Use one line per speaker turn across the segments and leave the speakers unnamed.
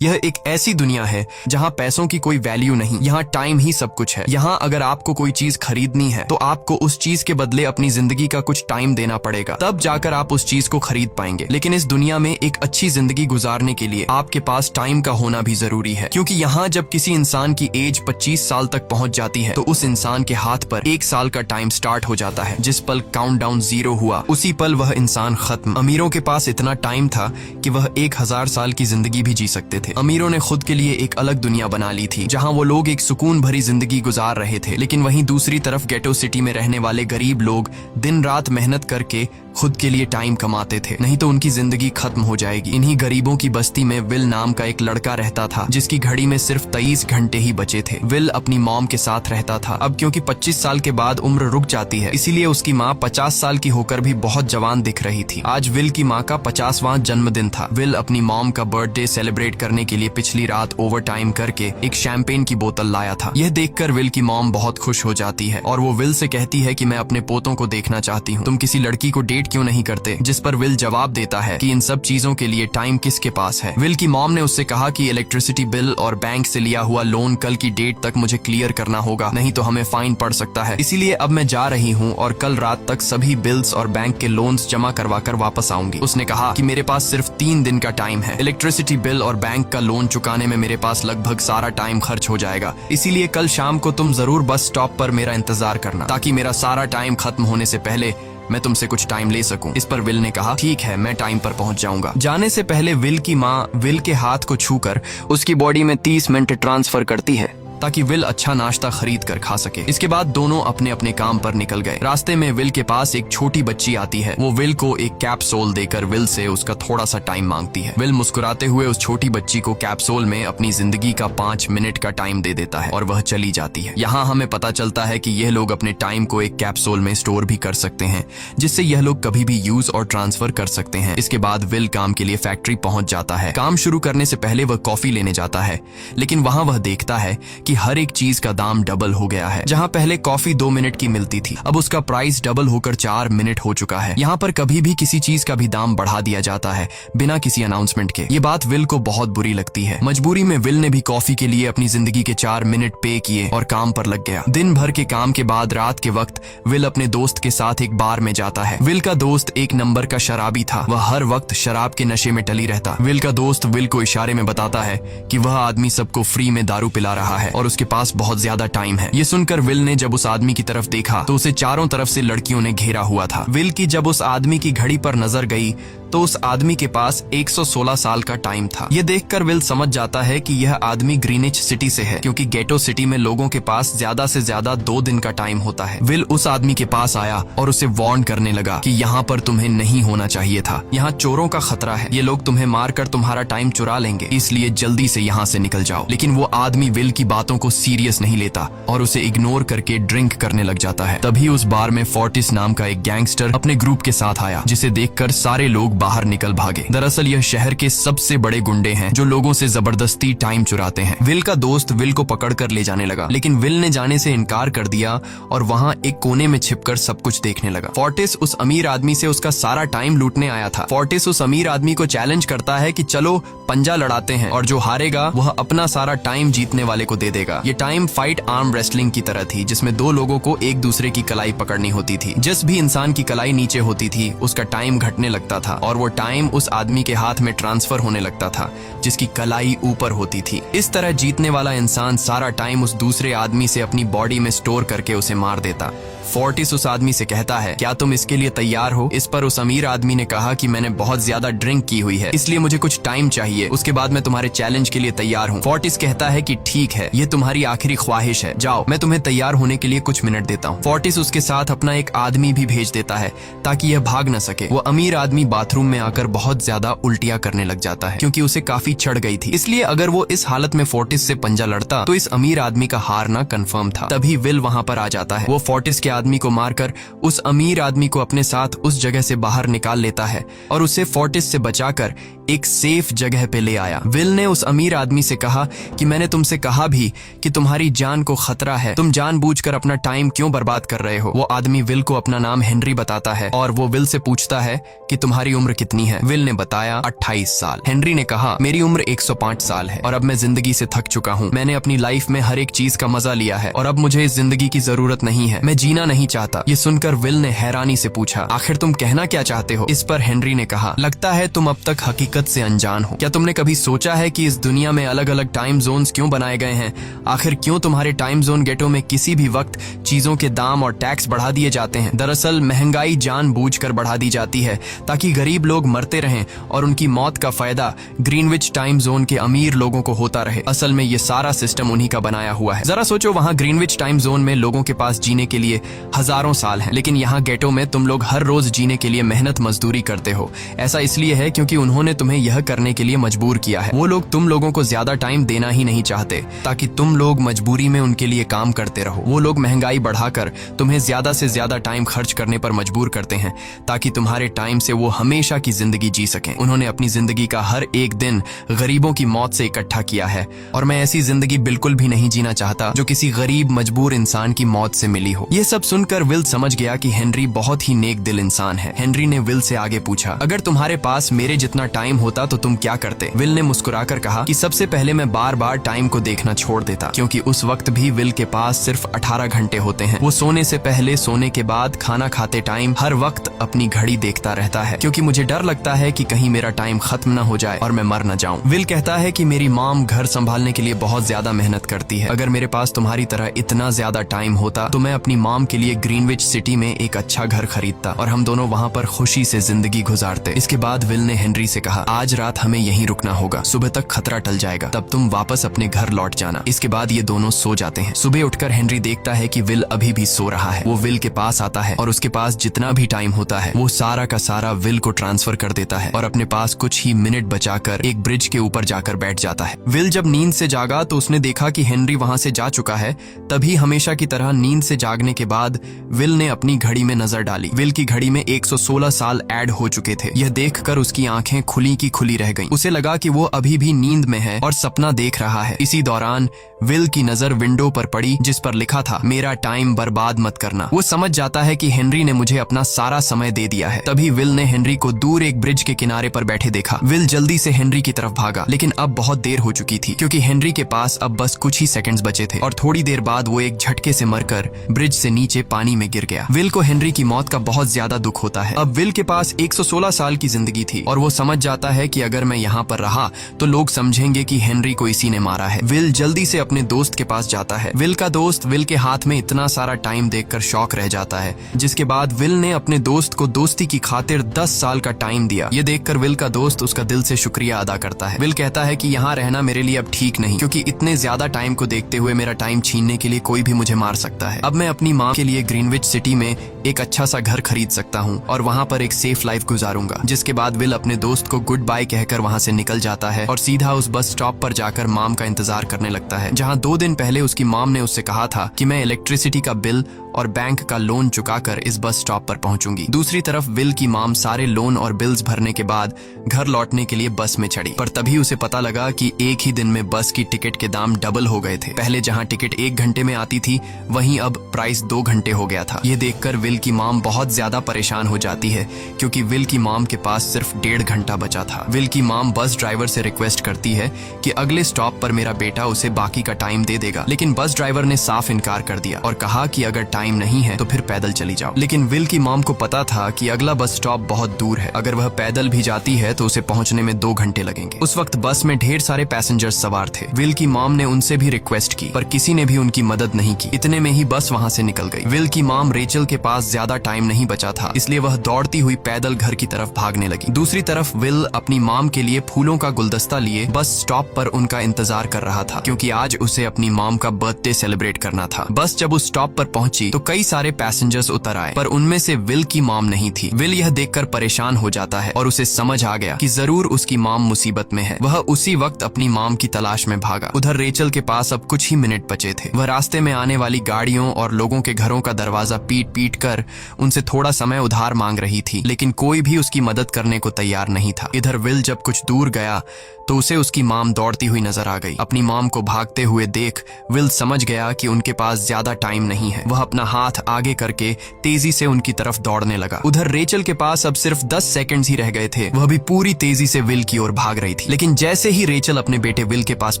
यह एक ऐसी दुनिया है जहाँ पैसों की कोई वैल्यू नहीं, यहाँ टाइम ही सब कुछ है। यहाँ अगर आपको कोई चीज खरीदनी है तो आपको उस चीज के बदले अपनी जिंदगी का कुछ टाइम देना पड़ेगा, तब जाकर आप उस चीज को खरीद पाएंगे। लेकिन इस दुनिया में एक अच्छी जिंदगी गुजारने के लिए आपके पास टाइम का होना भी जरूरी है, क्योंकि यहाँ जब किसी इंसान की एज 25 साल तक पहुँच जाती है तो उस इंसान के हाथ पर 1 साल का टाइम स्टार्ट हो जाता है। जिस पल काउंटडाउन 0 हुआ उसी पल वह इंसान खत्म। अमीरों के पास इतना टाइम था कि वह 1000 साल की जिंदगी भी जी सकते थे। अमीरों ने खुद के लिए एक अलग दुनिया बना ली थी जहां वो लोग एक सुकून भरी जिंदगी गुजार रहे थे, लेकिन वहीं दूसरी तरफ गेटो सिटी में रहने वाले गरीब लोग दिन रात मेहनत करके खुद के लिए टाइम कमाते थे, नहीं तो उनकी जिंदगी खत्म हो जाएगी। इन्हीं गरीबों की बस्ती में विल नाम का एक लड़का रहता था जिसकी घड़ी में सिर्फ 23 घंटे ही बचे थे। विल अपनी मॉम के साथ रहता था। अब क्योंकि 25 साल के बाद उम्र रुक जाती है, इसीलिए उसकी माँ 50 साल की होकर भी बहुत जवान दिख रही थी। आज विल की माँ का 50वां जन्मदिन था। विल अपनी मॉम का बर्थडे सेलिब्रेट करने के लिए पिछली रात ओवर टाइम करके एक शैंपेन की बोतल लाया था। यह देखकर विल की मॉम बहुत खुश हो जाती है और वो विल से कहती है कि मैं अपने पोतों को देखना चाहती हूँ, तुम किसी लड़की को डेट क्यों नहीं करते? जिस पर विल जवाब देता है कि इन सब चीजों के लिए टाइम किसके पास है। विल की मॉम ने उससे कहा कि इलेक्ट्रिसिटी बिल और बैंक से लिया हुआ लोन कल की डेट तक मुझे क्लियर करना होगा, नहीं तो हमें फाइन पड़ सकता है। इसीलिए अब मैं जा रही हूँ और कल रात तक सभी बिल्स और बैंक के लोन्स जमा करवा कर वापस आऊंगी। उसने कहा कि मेरे पास सिर्फ 3 दिन का टाइम है। इलेक्ट्रिसिटी बिल और बैंक का लोन चुकाने में मेरे पास लगभग सारा टाइम खर्च हो जाएगा, इसीलिए कल शाम को तुम जरूर बस स्टॉप पर मेरा इंतजार करना, ताकि मेरा सारा टाइम खत्म होने से पहले मैं तुमसे कुछ टाइम ले सकूं। इस पर विल ने कहा ठीक है, मैं टाइम पर पहुंच जाऊंगा। जाने से पहले विल की माँ विल के हाथ को छूकर उसकी बॉडी में 30 मिनट ट्रांसफर करती है ताकि विल अच्छा नाश्ता खरीद कर खा सके। इसके बाद दोनों अपने अपने काम पर निकल गए। रास्ते में विल के पास एक छोटी बच्ची आती है। वो विल को एक कैप्सूल देकर विल से उसका थोड़ा सा टाइम मांगती है। विल मुस्कुराते हुए उस छोटी बच्ची को कैप्सूल में अपनी जिंदगी का 5 मिनट का टाइम दे देता है और वह चली जाती है। यहाँ हमें पता चलता है कि यह लोग अपने टाइम को एक कैप्सूल में स्टोर भी कर सकते हैं, जिससे यह लोग कभी भी यूज और ट्रांसफर कर सकते हैं। इसके बाद विल काम के लिए फैक्ट्री पहुंच जाता है। काम शुरू करने से पहले वह कॉफी लेने जाता है, लेकिन वहां वह देखता है कि हर एक चीज का दाम डबल हो गया है। जहां पहले कॉफी 2 मिनट की मिलती थी, अब उसका प्राइस डबल होकर 4 मिनट हो चुका है। यहाँ पर कभी भी किसी चीज का भी दाम बढ़ा दिया जाता है बिना किसी अनाउंसमेंट के। ये बात विल को बहुत बुरी लगती है। मजबूरी में विल ने भी कॉफी के लिए अपनी जिंदगी के 4 मिनट पे किए और काम पर लग गया। दिन भर के काम के बाद रात के वक्त विल अपने दोस्त के साथ एक बार में जाता है। विल का दोस्त एक नंबर का शराबी था। वह हर वक्त शराब के नशे में टली रहता। विल का दोस्त विल को इशारे में बताता है कि वह आदमी सबको फ्री में दारू पिला रहा है और उसके पास बहुत ज्यादा टाइम है। ये सुनकर विल ने जब उस आदमी की तरफ देखा तो उसे चारों तरफ से लड़कियों ने घेरा हुआ था। विल की जब उस आदमी की घड़ी पर नजर गई तो उस आदमी के पास 116 साल का टाइम था। ये देखकर विल समझ जाता है कि यह आदमी ग्रीनिच सिटी से है, क्योंकि गेटो सिटी में लोगों के पास ज्यादा से ज्यादा 2 दिन का टाइम होता है। विल उस आदमी के पास आया और उसे वार्न करने लगा कि यहाँ पर तुम्हें नहीं होना चाहिए था। यहाँ चोरों का खतरा है, ये लोग तुम्हें मारकर तुम्हारा टाइम चुरा लेंगे, इसलिए जल्दी से यहाँ से निकल जाओ। लेकिन वो आदमी विल की बातों को सीरियस नहीं लेता और उसे इग्नोर करके ड्रिंक करने लग जाता है। तभी उस बार में फोर्टिस नाम का एक गैंगस्टर अपने ग्रुप के साथ आया, जिसे देखकर सारे लोग बाहर निकल भागे। दरअसल यह शहर के सबसे बड़े गुंडे हैं जो लोगों से जबरदस्ती टाइम चुराते हैं। विल का दोस्त विल को पकड़कर ले जाने लगा, लेकिन विल ने जाने से इनकार कर दिया और वहां एक कोने में छिपकर सब कुछ देखने लगा। फोर्टिस उस अमीर आदमी से उसका सारा टाइम लूटने आया था। फोर्टिस उस अमीर आदमी को चैलेंज करता है कि चलो पंजा लड़ाते हैं और जो हारेगा वह अपना सारा टाइम जीतने वाले को दे देगा। ये टाइम फाइट आर्म रेसलिंग की तरह थी, जिसमें 2 लोगों को एक दूसरे की कलाई पकड़नी होती थी। जिस भी इंसान की कलाई नीचे होती थी उसका टाइम घटने लगता था और वो टाइम उस आदमी के हाथ में ट्रांसफर होने लगता था जिसकी कलाई ऊपर होती थी। इस तरह जीतने वाला इंसान सारा टाइम उस दूसरे आदमी से अपनी बॉडी में स्टोर करके उसे मार देता। फोर्टिस उस आदमी से कहता है, क्या तुम इसके लिए तैयार हो? इस पर उस अमीर आदमी ने कहा कि मैंने बहुत ज्यादा ड्रिंक की हुई है, इसलिए मुझे कुछ टाइम चाहिए, उसके बाद मैं तुम्हारे चैलेंज के लिए तैयार हूँ। फोर्टिस कहता है कि ठीक है, ये तुम्हारी आखिरी ख्वाहिश है, जाओ, मैं तुम्हें तैयार होने के लिए कुछ मिनट देता हूँ। फोर्टिस उसके साथ अपना एक आदमी भी भेज देता है ताकि यह भाग न सके। वो अमीर आदमी बाथरूम में आकर बहुत ज्यादा उल्टियां करने लग जाता है, क्योंकि उसे काफी चढ़ गई थी। इसलिए अगर वो इस हालत में फोर्टिस से पंजा लड़ता तो इस अमीर आदमी का हारना कंफर्म था। तभी विल वहाँ पर आ जाता है। वो फोर्टिस के आदमी को मारकर उस अमीर आदमी को अपने साथ उस जगह से बाहर निकाल लेता है और उसे फोर्टिस से बचाकर एक सेफ जगह पे ले आया। विल ने उस अमीर आदमी से कहा कि मैंने तुमसे कहा भी कि तुम्हारी जान को खतरा है, तुम जानबूझकर अपना टाइम क्यों बर्बाद कर रहे हो। वो आदमी विल को अपना नाम हेनरी बताता है और वो विल से पूछता है कि तुम्हारी उम्र कितनी है। विल ने बताया 28 साल। हेनरी ने कहा मेरी उम्र 105 साल है और अब मैं जिंदगी से थक चुका हूँ। मैंने अपनी लाइफ में हर एक चीज का मजा लिया है और अब मुझे इस जिंदगी की जरूरत नहीं है, मैं जीना नहीं चाहता। ये सुनकर विल ने हैरानी से पूछा आखिर तुम कहना क्या चाहते हो। इस पर हेनरी ने कहा लगता है तुम अब तक हकीकत से अनजान हो। क्या तुमने कभी सोचा है कि इस दुनिया में अलग अलग टाइम जोन्स क्यों बनाए गए हैं? आखिर क्यों तुम्हारे टाइम जोन गेटो में किसी भी वक्त चीजों के दाम और टैक्स बढ़ा दिए जाते हैं? दरअसल महंगाई जानबूझकर बढ़ा दी जाती है ताकि गरीब लोग मरते रहें और उनकी मौत का फायदा ग्रीनविच टाइम जोन के अमीर लोगों को होता रहे। असल में ये सारा सिस्टम उन्हीं का बनाया हुआ है। जरा सोचो, वहाँ ग्रीनविच टाइम जोन में लोगों के पास जीने के लिए हजारों साल हैं, लेकिन यहाँ गेटो में तुम लोग हर रोज जीने के लिए मेहनत मजदूरी करते हो। ऐसा इसलिए है क्योंकि उन्होंने तुम्हें यह करने के लिए मजबूर किया है। वो लोग तुम लोगों को ज्यादा टाइम देना ही नहीं चाहते ताकि तुम लोग मजबूरी में उनके लिए काम करते रहो। वो लोग महंगाई बढ़ाकर तुम्हें ज्यादा से ज्यादा टाइम खर्च करने पर मजबूर करते हैं ताकि तुम्हारे टाइम से वो हमेशा की जिंदगी जी सकें। उन्होंने अपनी जिंदगी का हर एक दिन गरीबों की मौत से इकट्ठा किया है और मैं ऐसी जिंदगी बिल्कुल भी नहीं जीना चाहता जो किसी गरीब मजबूर इंसान की मौत से मिली हो। ये सब सुनकर विल समझ गया कि हेनरी बहुत ही नेक दिल इंसान है। हेनरी ने विल से आगे पूछा अगर तुम्हारे पास मेरे जितना टाइम होता तो तुम क्या करते? विल ने मुस्कुराकर कहा कि सबसे पहले मैं बार बार टाइम को देखना छोड़ देता, क्योंकि उस वक्त भी विल के पास सिर्फ 18 घंटे होते हैं। वो सोने से पहले, सोने के बाद, खाना खाते टाइम हर वक्त अपनी घड़ी देखता रहता है क्योंकि मुझे डर लगता है कि कहीं मेरा टाइम खत्म न हो जाए और मैं मर न जाऊं। विल कहता है कि मेरी मॉम घर संभालने के लिए बहुत ज्यादा मेहनत करती है। अगर मेरे पास तुम्हारी तरह इतना ज्यादा टाइम होता तो मैं अपनी मॉम के लिए ग्रीनविच सिटी में एक अच्छा घर खरीदता और हम दोनों वहाँ पर खुशी से जिंदगी गुजारते। इसके बाद विल ने हेनरी से कहा आज रात हमें यहीं रुकना होगा, सुबह तक खतरा टल जाएगा, तब तुम वापस अपने घर लौट जाना। इसके बाद ये दोनों सो जाते हैं। सुबह उठकर हेनरी देखता है कि विल अभी भी सो रहा है। वो विल के पास आता है और उसके पास जितना भी टाइम होता है वो सारा का सारा विल को ट्रांसफर कर देता है और अपने पास कुछ ही मिनट बचाकर एक ब्रिज के ऊपर जाकर बैठ जाता है। विल जब नींद से जागा तो उसने देखा कि हेनरी वहां से जा चुका है। तभी हमेशा की तरह नींद से जागने के बाद विल ने अपनी घड़ी में नजर डाली। विल की घड़ी में 116 साल ऐड हो चुके थे। यह देखकर उसकी आंखें खुली की खुली रह गईं। उसे लगा कि वो अभी भी नींद में है और सपना देख रहा है। इसी दौरान विल की नजर विंडो पर पड़ी जिस पर लिखा था मेरा टाइम बर्बाद मत करना। वो समझ जाता है कि हेनरी ने मुझे अपना सारा समय दे दिया है। तभी विल ने हेनरी को दूर एक ब्रिज के किनारे पर बैठे देखा। विल जल्दी से हेनरी की तरफ भागा, लेकिन अब बहुत देर हो चुकी थी क्योंकि हेनरी के पास अब बस कुछ ही सेकंड्स बचे थे और थोड़ी देर बाद वो एक झटके से मरकर ब्रिज से नीचे पानी में गिर गया। विल को हेनरी की मौत का बहुत ज्यादा दुख होता है। अब विल के पास 116 साल की जिंदगी थी और वो समझ जाता है कि अगर मैं यहाँ पर रहा तो लोग समझेंगे कि हेनरी को इसी ने मारा है। विल जल्दी से अपने दोस्त के पास जाता है। विल का दोस्त विल के हाथ में इतना सारा टाइम देखकर शॉक रह जाता है, जिसके बाद विल ने अपने दोस्त को दोस्ती की खातिर 10 साल का टाइम दिया। ये देखकर विल का दोस्त उसका दिल से शुक्रिया अदा करता है। विल कहता है कि यहाँ रहना मेरे लिए अब ठीक नहीं, क्योंकि इतने ज्यादा टाइम को देखते हुए मेरा टाइम छीनने के लिए कोई भी मुझे मार सकता है। अब मैं अपनी माँ के लिए ग्रीनविच सिटी में एक अच्छा सा घर खरीद सकता हूँ और वहाँ पर एक सेफ लाइफ गुजारूंगा। जिसके बाद विल अपने दोस्त को गुड बाय कहकर वहाँ से निकल जाता है और सीधा उस बस स्टॉप पर जाकर मॉम का इंतजार करने लगता है, जहाँ 2 दिन पहले उसकी मॉम ने उससे कहा था कि मैं इलेक्ट्रिसिटी का बिल और बैंक का लोन चुकाकर इस बस स्टॉप पर पहुंचूंगी। दूसरी तरफ विल की मॉम सारे लोन और बिल्स भरने के बाद घर लौटने के लिए बस में चढ़ी, पर तभी उसे पता लगा कि एक ही दिन में बस की टिकट के दाम डबल हो गए थे। पहले जहां टिकट 1 घंटे में आती थी वहीं अब प्राइस 2 घंटे हो गया था। ये देखकर विल की मॉम बहुत ज्यादा परेशान हो जाती है क्योंकि विल की मॉम के पास सिर्फ 1.5 घंटा बचा था। विल की मॉम बस ड्राइवर से रिक्वेस्ट करती है कि अगले स्टॉप पर मेरा बेटा उसे बाकी का टाइम दे देगा, लेकिन बस ड्राइवर ने साफ इनकार कर दिया और कहा कि अगर टाइम नहीं है तो फिर पैदल चली जाओ। लेकिन विल की मॉम को पता था कि अगला बस स्टॉप बहुत दूर है, अगर वह पैदल भी जाती है तो उसे पहुंचने में 2 घंटे लगेंगे। उस वक्त बस में ढेर सारे पैसेंजर्स सवार थे। विल की मॉम ने उनसे भी रिक्वेस्ट की पर किसी ने भी उनकी मदद नहीं की। इतने में ही बस वहां से निकल गई। विल की मॉम रेचल के पास ज्यादा टाइम नहीं बचा था, इसलिए वह दौड़ती हुई पैदल घर की तरफ भागने लगी। दूसरी तरफ विल अपनी मॉम के लिए फूलों का गुलदस्ता लिए बस स्टॉप पर उनका इंतजार कर रहा था, क्योंकि आज उसे अपनी मॉम का बर्थडे सेलिब्रेट करना था। बस जब उस स्टॉप पर पहुंची तो कई सारे पैसेंजर्स उतर आए, पर उनमें से विल की मॉम नहीं थी। विल यह देखकर परेशान हो जाता है और उसे समझ आ गया कि जरूर उसकी मॉम मुसीबत में है। वह उसी वक्त अपनी मॉम की तलाश में भागा। उधर रेचल के पास अब कुछ ही मिनट बचे थे। वह रास्ते में आने वाली गाड़ियों और लोगों के घरों का दरवाजा पीट पीट कर उनसे थोड़ा समय उधार मांग रही थी, लेकिन कोई भी उसकी मदद करने को तैयार नहीं था। इधर विल जब कुछ दूर गया तो उसे उसकी मॉम दौड़ती हुई नजर आ गई। अपनी मॉम को भागते हुए देख विल समझ गया कि उनके पास ज्यादा टाइम नहीं है। वह अपना हाथ आगे करके तेजी से उनकी तरफ दौड़ने लगा। उधर रेचल के पास अब सिर्फ 10 सेकंड्स ही रह गए थे। वह भी पूरी तेजी से विल की ओर भाग रही थी, लेकिन जैसे ही रेचल अपने बेटे विल के पास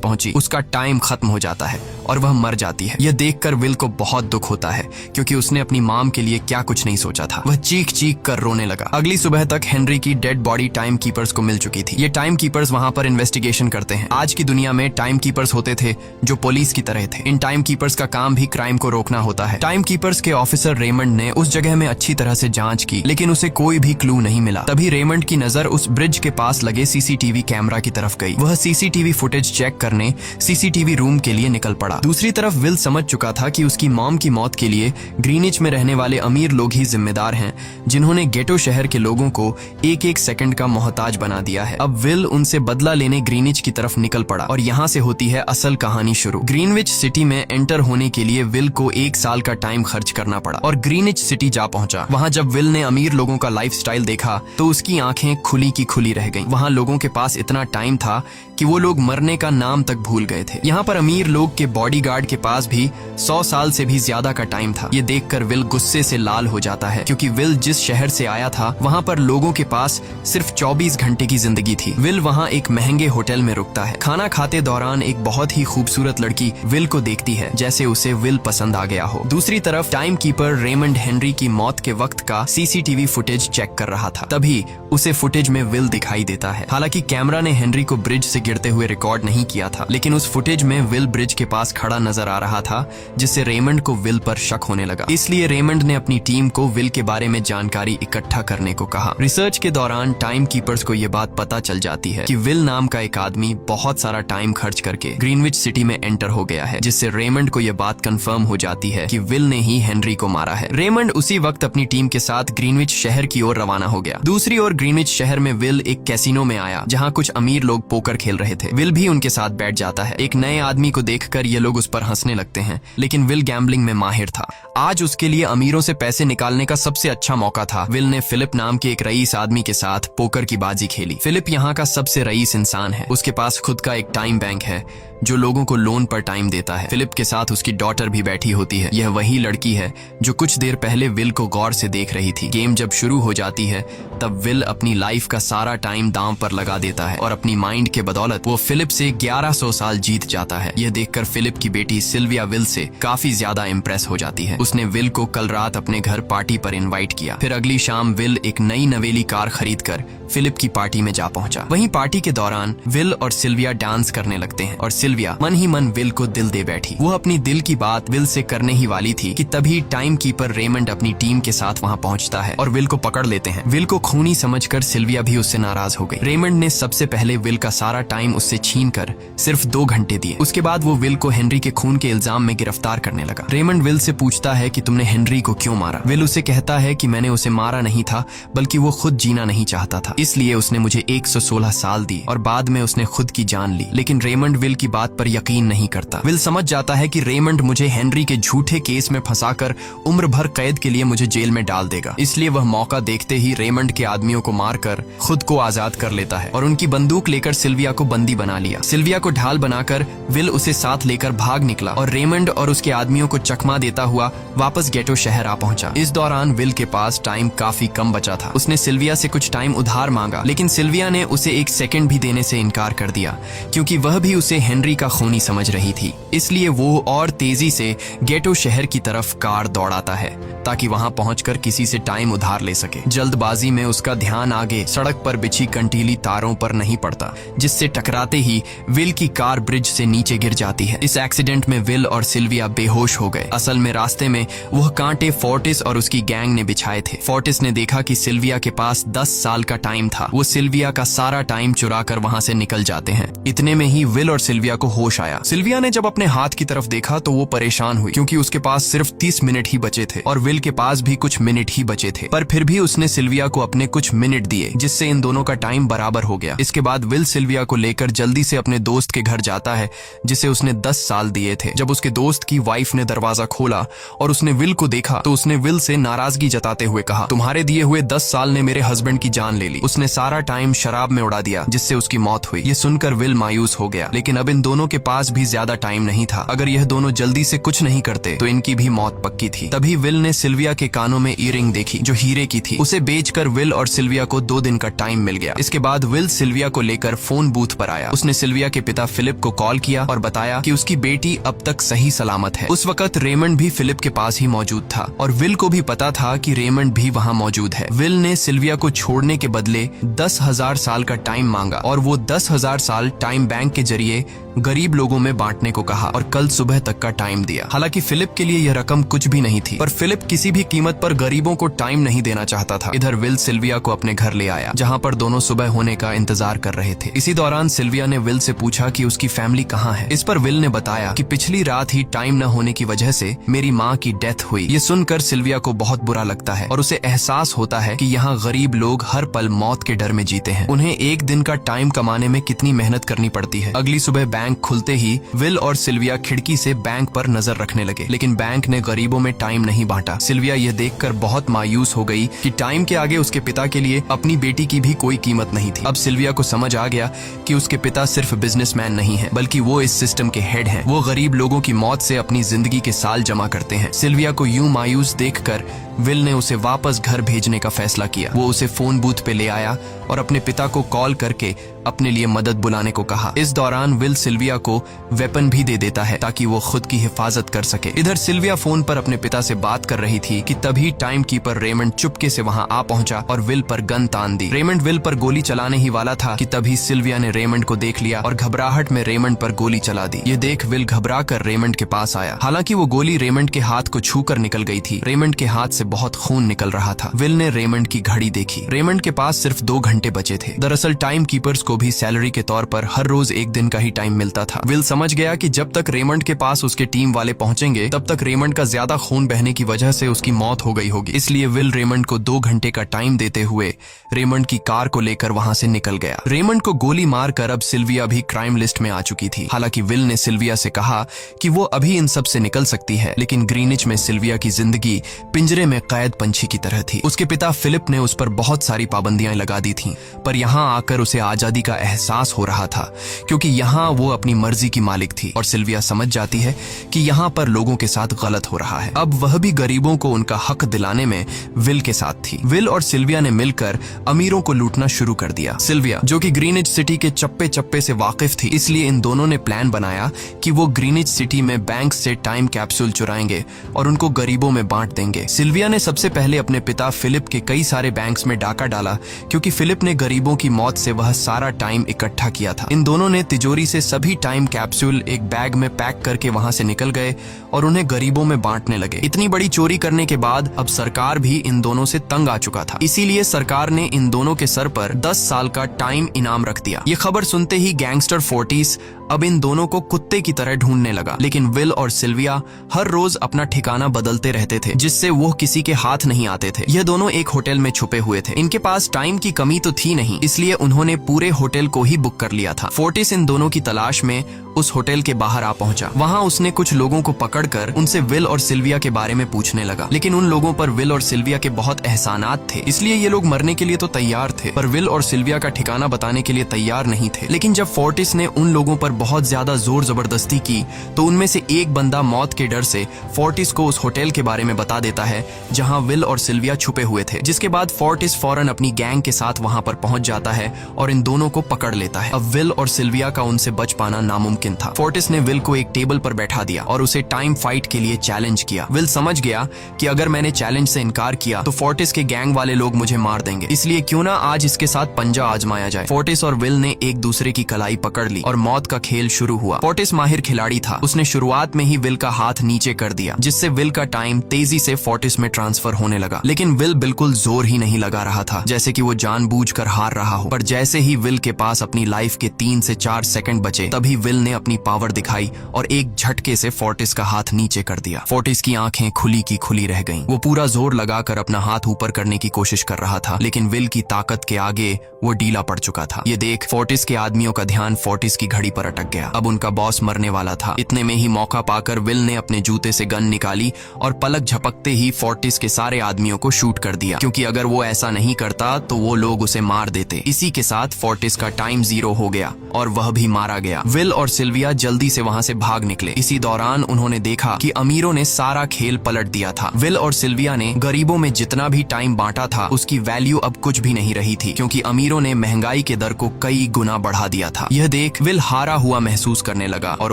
पहुंची, उसका टाइम खत्म हो जाता है और वह मर जाती है। यह देखकर विल को बहुत दुख होता है, क्योंकि उसने अपनी मॉम के लिए क्या कुछ नहीं सोचा था। वह चीख चीख कर रोने लगा। अगली सुबह तक हेनरी की डेड बॉडी टाइम कीपर्स को मिल चुकी थी। ये टाइम कीपर्स वहां पर इन्वेस्टिगेशन करते हैं। आज की दुनिया में टाइम कीपर्स होते थे जो पुलिस की तरह थे। इन टाइम कीपर्स का काम भी क्राइम को रोकना होता है। टाइम कीपर्स के ऑफिसर रेमंड ने उस जगह में अच्छी तरह से जांच की, लेकिन उसे कोई भी क्लू नहीं मिला। तभी रेमंड की नजर उस ब्रिज के पास लगे सीसीटीवी कैमरा की तरफ गई। वह सीसीटीवी फुटेज चेक करने सीसीटीवी रूम के लिए निकल पड़ा। दूसरी तरफ विल समझ चुका था कि उसकी मॉम की मौत के लिए ग्रीनिच में रहने वाले अमीर लोग ही जिम्मेदार हैं, जिन्होंने गेटो शहर के लोगों को एक एक सेकंड का मोहताज बना दिया है। अब विल उनसे बदला लेने ग्रीनिच की तरफ निकल पड़ा और यहाँ से होती है असल कहानी शुरू। ग्रीनविच सिटी में एंटर होने के लिए विल को 1 साल का टाइम खर्च करना पड़ा और ग्रीनिच सिटी जा पहुंचा। वहाँ जब विल ने अमीर लोगों का लाइफस्टाइल देखा तो उसकी आंखें खुली की खुली रह गईं। वहाँ लोगों के पास इतना टाइम था कि वो लोग मरने का नाम तक भूल गए थे। यहाँ पर अमीर लोग के बॉडीगार्ड के पास भी 100 साल से भी ज्यादा का टाइम था। ये देखकर विल गुस्से से लाल हो जाता है, क्योंकि विल जिस शहर से आया था वहाँ पर लोगों के पास सिर्फ 24 घंटे की जिंदगी थी। विल वहाँ एक महंगे होटल में रुकता है। खाना खाते दौरान एक बहुत ही खूबसूरत लड़की विल को देखती है, जैसे उसे विल पसंद आ गया हो। दूसरी तरफ टाइम कीपर रेमंड हेनरी की मौत के वक्त का सीसीटीवी फुटेज चेक कर रहा था। तभी उसे फुटेज में विल दिखाई देता है। हालांकि कैमरा ने हेनरी को ब्रिज से गिरते हुए रिकॉर्ड नहीं किया था, लेकिन उस फुटेज में विल ब्रिज के पास खड़ा नजर आ रहा था, जिससे रेमंड को विल पर शक होने लगा। इसलिए रेमंड ने अपनी टीम को विल के बारे में जानकारी इकट्ठा करने को कहा। रिसर्च के दौरान टाइम कीपर्स को यह बात पता चल जाती है कि विल नाम का एक आदमी बहुत सारा टाइम खर्च करके ग्रीनविच सिटी में एंटर हो गया है, जिससे रेमंड को यह बात कंफर्म हो जाती है कि विल ने ही हेनरी को मारा है। रेमंड उसी वक्त अपनी टीम के साथ ग्रीनविच शहर की ओर रवाना हो गया। दूसरी ओर ग्रीनविच शहर में विल एक कैसीनो में आया, जहाँ कुछ अमीर लोग पोकर खेल रहे थे। विल भी उनके साथ बैठ जाता है। एक नए आदमी को देखकर ये लोग उस पर हंसने लगते हैं, लेकिन विल गैम्बलिंग में माहिर था। आज उसके लिए अमीरों से पैसे निकालने का सबसे अच्छा मौका था। विल ने फिलिप नाम के एक रईस आदमी के साथ पोकर की बाजी खेली। फिलिप यहाँ का सबसे रईस इंसान है। उसके पास खुद का एक टाइम बैंक है जो लोगों को लोन पर टाइम देता है। फिलिप के साथ उसकी डॉटर भी बैठी होती है। यह वही लड़की है जो कुछ देर पहले विल को गौर से देख रही थी। गेम जब शुरू हो जाती है तब विल अपनी लाइफ का सारा टाइम दांव पर लगा देता है और अपनी माइंड के बदौलत वो फिलिप से 1100 साल जीत जाता है। यह देखकर फिलिप की बेटी सिल्विया विल से काफी ज्यादा इम्प्रेस हो जाती है। उसने विल को कल रात अपने घर पार्टी पर इनवाइट किया। फिर अगली शाम विल एक नई नवेली कार खरीद कर फिलिप की पार्टी में जा पहुंचा। वहीं पार्टी के दौरान विल और सिल्विया डांस करने लगते हैं और सिल्विया मन ही मन विल को दिल दे बैठी। वो अपनी दिल की बात विल से करने ही वाली थी कि तभी टाइम कीपर रेमंड अपनी टीम के साथ वहां पहुंचता है और विल को पकड़ लेते हैं। विल को खूनी समझकर सिल्विया भी उससे नाराज हो गई। रेमंड ने सबसे पहले विल का सारा टाइम उससे छीन कर सिर्फ 2 घंटे दिए। उसके बाद वो विल को हेनरी के खून के इल्जाम में गिरफ्तार करने लगा। रेमंड विल से पूछता है कि तुमने हेनरी को क्यों मारा। विल उसे कहता है कि मैंने उसे मारा नहीं था, बल्कि वो खुद जीना नहीं चाहता था, इसलिए उसने मुझे 116 साल दी और बाद में उसने खुद की जान ली। लेकिन रेमंड विल की बात पर यकीन नहीं करता। विल समझ जाता है कि रेमंड मुझे हेनरी के झूठे केस में फंसाकर उम्र भर कैद के लिए मुझे जेल में डाल देगा। इसलिए वह मौका देखते ही रेमंड के आदमियों को मारकर खुद को आजाद कर लेता है और उनकी बंदूक लेकर सिल्विया को बंदी बना लिया। सिल्विया को ढाल बनाकर विल उसे साथ लेकर भाग निकला और रेमंड और उसके आदमियों को चकमा देता हुआ वापस गेटो शहर आ पहुंचा। इस दौरान विल के पास टाइम काफी कम बचा था। उसने सिल्विया से कुछ टाइम उधार मांगा, लेकिन सिल्विया ने उसे 1 सेकंड भी देने से इनकार कर दिया, क्योंकि वह भी उसे हेनरी का खूनी समझ रही थी। इसलिए वो और तेजी से गेटो शहर की तरफ कार दौड़ाता है ताकि वहां पहुंचकर किसी से टाइम उधार ले सके। जल्दबाजी में उसका ध्यान आगे सड़क पर बिछी कंटीली तारों पर नहीं पड़ता, जिससे टकराते ही विल की कार ब्रिज से नीचे गिर जाती है। इस एक्सीडेंट में विल और सिल्विया बेहोश हो गए। असल में रास्ते में वह कांटे फोर्टिस और उसकी गैंग ने बिछाए थे। फोर्टिस ने देखा कि सिल्विया के पास 10 साल का टाइम था। वो सिल्विया का सारा टाइम चुरा कर वहां से निकल जाते हैं। इतने में ही विल और सिल्विया को होश आया। सिल्विया ने जब अपने हाथ की तरफ देखा तो वो परेशान हुई, क्योंकि उसके पास सिर्फ सिर्फ 30 मिनट ही बचे थे और विल के पास भी कुछ मिनट ही बचे थे, पर फिर भी उसने सिल्विया को अपने कुछ मिनट दिए, जिससे इन दोनों का टाइम बराबर हो गया। इसके बाद विल सिल्विया को लेकर जल्दी से अपने दोस्त के घर जाता है जिसे उसने 10 साल दिए थे। जब उसके दोस्त की वाइफ ने दरवाजा खोला और उसने विल को देखा तो उसने विल से नाराजगी जताते हुए कहा, तुम्हारे दिए हुए 10 साल ने मेरे हस्बैंड की जान ले ली। उसने सारा टाइम शराब में उड़ा दिया जिससे उसकी मौत हुई। ये सुनकर विल मायूस हो गया, लेकिन अब इन दोनों के पास भी ज्यादा टाइम नहीं था। अगर यह दोनों जल्दी से कुछ नहीं करते तो इनकी भी मौत पक्की थी। तभी विल ने सिल्विया के कानों में ईयरिंग देखी जो हीरे की थी। उसे बेचकर विल और सिल्विया को 2 दिन का टाइम मिल गया। इसके बाद विल सिल्विया को लेकर फोन बूथ पर आया। उसने सिल्विया के पिता फिलिप को कॉल किया और बताया कि उसकी बेटी अब तक सही सलामत है। उस वक्त रेमंड भी फिलिप के पास ही मौजूद था और विल को भी पता था कि रेमंड भी वहाँ मौजूद है। विल ने सिल्विया को छोड़ने के बदले 10,000 साल का टाइम मांगा और वो 10,000 साल टाइम बैंक के जरिए गरीब लोगों में बांटने को कहा और कल सुबह तक का टाइम दिया। हालांकि फिलिप के लिए यह रकम कुछ भी नहीं थी, पर फिलिप किसी भी कीमत पर गरीबों को टाइम नहीं देना चाहता था। इधर विल सिल्विया को अपने घर ले आया जहां पर दोनों सुबह होने का इंतजार कर रहे थे। इसी दौरान सिल्विया ने विल से पूछा कि उसकी फैमिली कहाँ है। इस पर विल ने बताया कि पिछली रात ही टाइम न होने की वजह से मेरी माँ की डेथ हुई। ये सुनकर सिल्विया को बहुत बुरा लगता है और उसे एहसास होता है कि यहाँ गरीब लोग हर पल मौत के डर में जीते हैं। उन्हें एक दिन का टाइम कमाने में कितनी मेहनत करनी पड़ती है। अगली सुबह बैंक खुलते ही विल और सिल्विया खिड़की से बैंक पर नजर रखने लगे, लेकिन बैंक ने गरीबों में टाइम नहीं बांटा। सिल्विया यह देखकर बहुत मायूस हो गई कि टाइम के आगे उसके पिता के लिए अपनी बेटी की भी कोई कीमत नहीं थी। अब सिल्विया को समझ आ गया कि उसके पिता सिर्फ बिजनेसमैन नहीं है, बल्कि वो इस सिस्टम के हेड हैं। वो गरीब लोगों की मौत से अपनी जिंदगी के साल जमा करते हैं। सिल्विया को यूं मायूस देखकर विल ने उसे वापस घर भेजने का फैसला किया। वो उसे फोन बूथ पे ले आया और अपने पिता को कॉल करके अपने लिए मदद बुलाने को कहा। इस दौरान विल सिल्विया को वेपन भी दे देता है ताकि वो खुद की हिफाजत कर सके। इधर सिल्विया फोन पर अपने पिता से बात कर रही थी कि तभी टाइम कीपर रेमंड चुपके से वहां आ पहुंचा और विल पर गन तान दी। रेमंड विल पर गोली चलाने ही वाला था कि तभी सिल्विया ने रेमंड को देख लिया और घबराहट में रेमंड पर गोली चला दी। ये देख विल घबरा कर रेमंड के पास आया। हालांकि वो गोली रेमंड के हाथ को छू कर निकल गई थी। रेमंड के हाथ से बहुत खून निकल रहा था। विल ने रेमंड की घड़ी देखी। रेमंड के पास सिर्फ 2 घंटे बचे थे। दरअसल टाइम कीपर्स को भी सैलरी के तौर पर हर रोज 1 दिन का ही टाइम मिलता था। विल समझ गया कि जब तक रेमंड के पास उसके टीम वाले पहुंचेंगे तब तक रेमंड का ज्यादा खून बहने की वजह से उसकी मौत हो गई होगी। इसलिए विल रेमंड को 2 घंटे का टाइम देते हुए रेमंड की कार को लेकर वहां से निकल गया। रेमंड को गोली मारकर अब सिल्विया भी क्राइम लिस्ट में आ चुकी थी। हालांकि विल ने सिल्विया से कहा कि वो अभी इन सब से निकल सकती है, लेकिन ग्रीनिच में सिल्विया की जिंदगी पिंजरे में कैद पंछी की तरह थी। उसके पिता फिलिप ने उस पर बहुत सारी पाबंदियां लगा दी थीं, पर यहाँ आकर उसे आजादी का एहसास हो रहा था क्योंकि यहाँ वो अपनी मर्जी की मालिक थी और सिल्विया समझ जाती है कि यहाँ पर लोगों के साथ गलत हो रहा है। अब वह भी गरीबों को उनका हक दिलाने में विल के साथ थी। विल और सिल्विया ने मिलकर अमीरों को लूटना शुरू कर दिया। सिल्विया जो कि ग्रीनिच सिटी के चप्पे चप्पे से वाकिफ थी, इसलिए इन दोनों ने प्लान बनाया कि वो ग्रीनिच सिटी में बैंक से टाइम कैप्सूल चुराएंगे और उनको गरीबों में बांट देंगे। सिल्विया ने सबसे पहले अपने पिता फिलिप के कई सारे बैंक्स में डाका डाला क्योंकि फिलिप ने गरीबों की मौत से वह सारा टाइम इकट्ठा किया था। इन दोनों ने तिजोरी से सभी टाइम कैप्सूल एक बैग में पैक करके वहां से निकल गए और उन्हें गरीबों में बांटने लगे। इतनी बड़ी चोरी करने के बाद अब सरकार भी इन दोनों से तंग आ चुका था, इसीलिए सरकार ने इन दोनों के सर पर 10 साल का टाइम इनाम रख दिया। ये खबर सुनते ही गैंगस्टर फोर्टिस अब इन दोनों को कुत्ते की तरह ढूंढने लगा, लेकिन विल और सिल्विया हर रोज अपना ठिकाना बदलते रहते थे जिससे वो किसी के हाथ नहीं आते थे। यह दोनों एक होटल में छुपे हुए थे। इनके पास टाइम की कमी तो थी नहीं, इसलिए उन्होंने पूरे होटल को ही बुक कर लिया था। फोर्टिस इन दोनों की तलाश में उस होटल के बाहर आ पहुंचा। वहां उसने कुछ लोगों को पकड़कर उनसे विल और सिल्विया के बारे में पूछने लगा, लेकिन उन लोगों पर विल और सिल्विया के बहुत एहसानात थे, इसलिए ये लोग मरने के लिए तो तैयार थे, पर विल और सिल्विया का ठिकाना बताने के लिए तैयार नहीं थे। लेकिन जब फोर्टिस ने उन लोगों पर बहुत ज्यादा जोर जबरदस्ती की तो उनमें से एक बंदा मौत के डर से फोर्टिस को उस होटल के बारे में बता देता है जहां विल और सिल्विया छुपे हुए थे, जिसके बाद फोर्टिस फौरन अपनी गैंग के साथ वहां पर पहुंच जाता है और इन दोनों को पकड़ लेता है। अब विल और सिल्विया का उनसे बच पाना नामुमकिन था। फोर्टिस ने विल को एक टेबल पर बैठा दिया और उसे टाइम फाइट के लिए चैलेंज किया। विल समझ गया कि अगर मैंने चैलेंज से इनकार किया तो फोर्टिस के गैंग वाले लोग मुझे मार देंगे, इसलिए क्यों ना आज इसके साथ पंजा आजमाया जाए। फोर्टिस और विल ने एक दूसरे की कलाई पकड़ ली और मौत का खेल शुरू हुआ। फोर्टिस माहिर खिलाड़ी था। उसने शुरुआत में ही विल का हाथ नीचे कर दिया, जिससे विल का टाइम तेजी से फोर्टिस में ट्रांसफर होने लगा। लेकिन विल बिल्कुल जोर ही नहीं लगा रहा था, जैसे कि वो जानबूझकर हार रहा हो। पर जैसे ही विल के पास अपनी लाइफ के 3 से 4 सेकंड बचे, तभी विल ने अपनी पावर दिखाई और एक झटके से फोर्टिस का हाथ नीचे कर दिया। फोर्टिस की आंखें खुली की खुली रह गईं। वो पूरा जोर लगाकर अपना हाथ ऊपर करने की कोशिश कर रहा था, लेकिन विल की ताकत के आगे वो ढीला पड़ चुका था। ये देख फोर्टिस के आदमियों का ध्यान फोर्टिस की घड़ी पर अटक गया। अब उनका बॉस मरने वाला था। इतने में ही मौका पाकर विल ने अपने जूते से गन निकाली और पलक झपकते ही फोर्टिस के सारे आदमियों को शूट कर दिया, क्योंकि अगर वो ऐसा नहीं करता तो वो लोग उसे मार देते। इसी के साथ फोर्टिस का टाइम 0 हो गया और वह भी मारा गया। विल और सिल्विया जल्दी से वहां से भाग निकले। इसी दौरान उन्होंने देखा कि अमीरों ने सारा खेल पलट दिया था। विल और सिल्विया ने गरीबों में जितना भी टाइम बांटा था, उसकी वैल्यू अब कुछ भी नहीं रही थी, क्योंकि अमीरों ने महंगाई के दर को कई गुना बढ़ा दिया था। यह देख विल हारा हुआ महसूस करने लगा और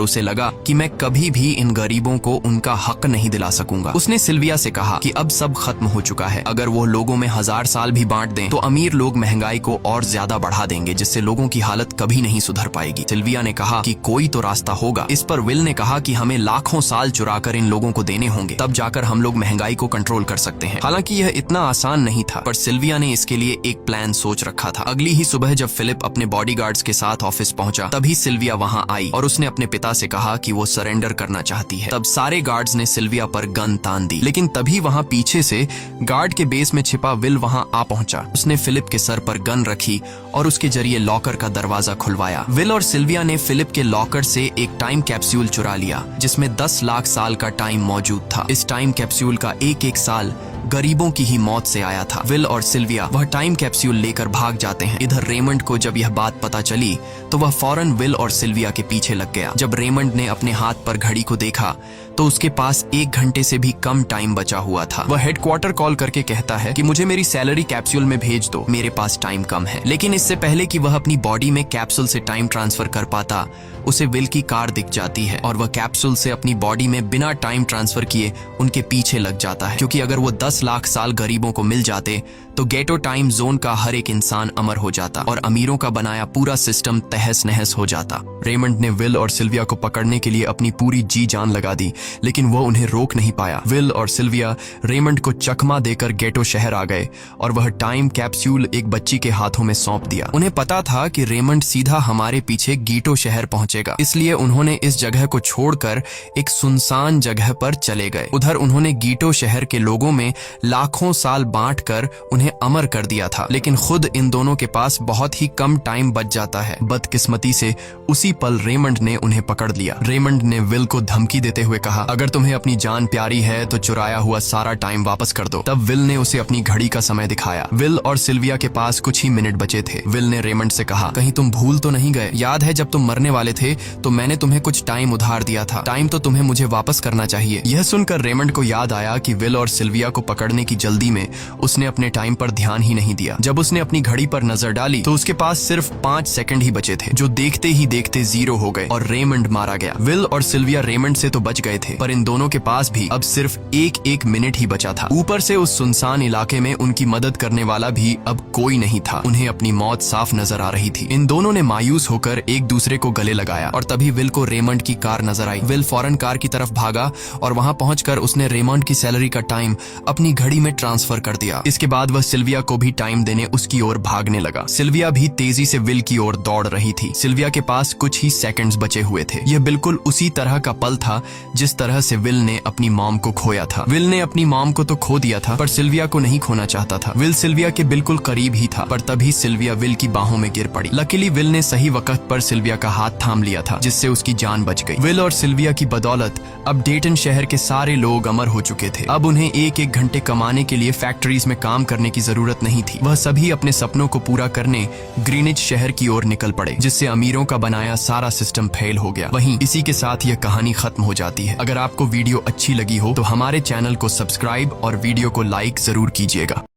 उसे लगा कि मैं कभी भी इन गरीबों को उनका हक नहीं दिला सकूंगा। उसने सिल्विया से कहा कि अब सब खत्म हो चुका है। अगर वो लोगों में 1000 साल भी बांट दें तो अमीर लोग महंगाई को और ज्यादा बढ़ा देंगे, जिससे लोगों की हालत कभी नहीं सुधर पाएगी। सिल्विया ने कहा कि कोई तो रास्ता होगा। इस पर विल ने कहा कि हमें लाखों साल चुराकर इन लोगों को देने होंगे, तब जाकर हम लोग महंगाई को कंट्रोल कर सकते हैं। हालांकि यह इतना आसान नहीं था, पर सिल्विया ने इसके लिए एक प्लान सोच रखा था। अगली ही सुबह जब फिलिप अपने बॉडीगार्ड्स के साथ ऑफिस पहुंचा, तभी सिल्विया वहां आई और उसने अपने पिता से कहा कि वो सरेंडर करना चाहती है। तब सारे गार्ड्स ने सिल्विया पर गन तान दी, लेकिन तभी वहां पीछे से गार्ड के बेस में छिपा विल वहां आ पहुंचा। उसने फिलिप के सर पर गन रखी और उसके जरिए लॉकर का दरवाजा खुलवाया। विल और सिल्विया ने फिलिप के लॉकर से एक टाइम कैप्सूल चुरा लिया, जिसमें 10 लाख साल का टाइम मौजूद था। इस टाइम कैप्सूल का एक साल गरीबों की ही मौत से आया था। विल और सिल्विया वह टाइम कैप्सूल लेकर भाग जाते हैं। इधर रेमंड को जब यह बात पता चली तो वह फौरन विल और सिल्विया के पीछे लग गया। जब रेमंड ने अपने हाथ पर घड़ी को देखा तो उसके पास 1 घंटे से भी कम टाइम बचा हुआ था। वह हेडक्वार्टर कॉल करके कहता है कि मुझे मेरी सैलरी कैप्सूल में भेज दो, मेरे पास टाइम कम है। लेकिन इससे पहले कि वह अपनी बॉडी में कैप्सूल से टाइम ट्रांसफर कर पाता, उसे विल की कार दिख जाती है और वह कैप्सूल से अपनी बॉडी में बिना टाइम ट्रांसफर किए उनके पीछे लग जाता है, क्योंकि अगर वो 10 लाख साल गरीबों को मिल जाते तो गेटो टाइम जोन का हर एक इंसान अमर हो जाता और अमीरों का बनाया पूरा सिस्टम तहस नहस हो जाता। रेमंड ने विल और सिल्विया को पकड़ने के लिए अपनी पूरी जी जान लगा दी, लेकिन वो उन्हें रोक नहीं पाया। विल और सिल्विया रेमंड को चकमा देकर गेटो शहर आ गए और वह टाइम कैप्सूल एक बच्ची के हाथों में सौंप दिया। उन्हें पता था कि रेमंड सीधा हमारे पीछे गीटो शहर पहुंचेगा, इसलिए उन्होंने इस जगह को छोड़कर एक सुनसान जगह पर चले गए। उधर उन्होंने गीटो शहर के लोगों में लाखों साल बांटकर उन्हें अमर कर दिया था, लेकिन खुद इन दोनों के पास बहुत ही कम टाइम बच जाता है। बदकिस्मती से उसी पल रेमंड ने उन्हें पकड़ लिया। रेमंड ने विल को धमकी देते हुए कहा, अगर तुम्हें अपनी जान प्यारी है तो चुराया हुआ सारा टाइम वापस कर दो। तब विल ने उसे अपनी घड़ी का समय दिखाया। विल और सिल्विया के पास कुछ ही मिनट बचे थे। विल ने रेमंड से कहा, कहीं तुम भूल तो नहीं गए? याद है जब तुम मरने वाले थे तो मैंने तुम्हें कुछ टाइम उधार दिया था। टाइम तो तुम्हें मुझे वापस करना चाहिए। यह सुनकर रेमंड को याद आया कि विल और सिल्विया को पकड़ने की जल्दी में उसने अपने टाइम पर ध्यान ही नहीं दिया। जब उसने अपनी घड़ी पर नजर डाली तो उसके पास सिर्फ 5 सेकंड ही बचे थे, जो देखते ही देखते 0 हो गए और रेमंड मारा गया। विल और सिल्विया रेमंड से तो बच गए थे, पर इन दोनों के पास भी अब सिर्फ एक मिनट ही बचा था। ऊपर से उस सुनसान इलाके में उनकी मदद करने वाला भी अब कोई नहीं था। उन्हें अपनी मौत साफ नजर आ रही थी। इन दोनों ने मायूस होकर एक दूसरे को गले लगाया और तभी विल को रेमंड की कार नजर आई। विल फौरन कार की तरफ भागा और वहां पहुंचकर उसने रेमंड की सैलरी का टाइम अपनी घड़ी में ट्रांसफर कर दिया। इसके बाद वह सिल्विया को भी टाइम देने उसकी ओर भागने लगा। सिल्विया भी तेजी से विल की ओर दौड़ रही थी। सिल्विया के पास कुछ ही सेकंड्स बचे हुए थे। यह बिल्कुल उसी तरह का पल था जिस तरह से विल ने अपनी मॉम को खोया था। विल ने अपनी मॉम को तो खो दिया था, पर सिल्विया को नहीं खोना चाहता था। विल सिल्विया के बिल्कुल करीब ही था, पर तभी सिल्विया विल की बाहों में गिर पड़ी। लकीली विल ने सही वक्त पर सिल्विया का हाथ थाम लिया था, जिससे उसकी जान बच गई। विल और सिल्विया की बदौलत अब डेटन शहर के सारे लोग अमर हो चुके थे। अब उन्हें एक घंटे कमाने के लिए फैक्ट्रीज में काम करने की जरूरत नहीं थी। वह सभी अपने सपनों को पूरा करने ग्रीनिच शहर की ओर निकल पड़े, जिससे अमीरों का बनाया सारा सिस्टम फेल हो गया। वहीं इसी के साथ यह कहानी खत्म हो जाती है। अगर आपको वीडियो अच्छी लगी हो तो हमारे चैनल को सब्सक्राइब और वीडियो को लाइक जरूर कीजिएगा।